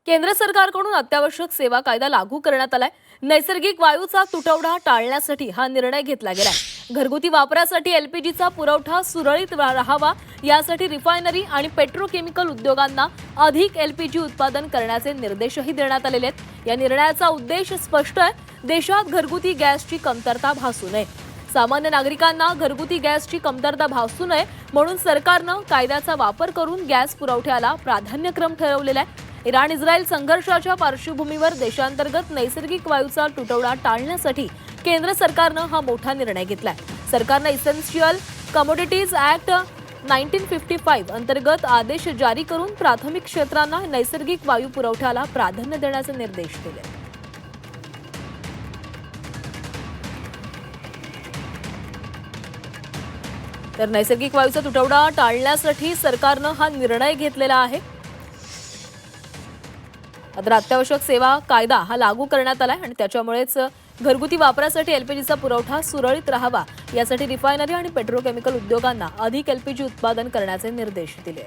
केंद्र सरकारकडून अत्यावश्यक सेवा कायदा लागू करण्यात आलाय। नैसर्गिक वायूचा तुटवडा टाळण्यासाठी हा निर्णय घेतला गेलाय। घरगुती वापरासाठी एलपीजीचा पुरवठा सुरळीत राहावा यासाठी रिफायनरी आणि पेट्रोकेमिकल उद्योगांना अधिक एलपीजी उत्पादन करण्याचे निर्देशही देण्यात आलेले आहेत। या निर्णयाचा उद्देश स्पष्ट आहे, देशात घरगुती गॅसची कमतरता भासू नये। सामान्य नागरिकांना घरगुती गॅसची कमतरता भासू नये म्हणून सरकारनं कायद्याचा वापर करून गॅस पुरवठ्याला प्राधान्यक्रम ठरवलेला आहे। इराण-इस्रायल संघर्षाच्या पार्श्वभूमीवर देशांतर्गत नैसर्गिक वायूचा तुटवडा टाळण्यासाठी केंद्र सरकारनं हा मोठा निर्णय घेतलाय। सरकारनं इसेन्शियल कमोडिटीज ऍक्ट 1955 अंतर्गत आदेश जारी करून प्राथमिक क्षेत्रांना नैसर्गिक वायू पुरवठ्याला प्राधान्य देण्याचे निर्देश दिले। तर नैसर्गिक वायूचा तुटवडा टाळण्यासाठी सरकारनं हा निर्णय घेतलेला आहे। मात्र अत्यावश्यक सेवा कायदा हा लागू करण्यात आलाय आणि त्याच्यामुळेच घरगुती वापरासाठी एलपीजीचा पुरवठा सुरळीत राहावा यासाठी रिफायनरी आणि पेट्रोकेमिकल उद्योगांना अधिक एलपीजी उत्पादन करण्याचे निर्देश दिले।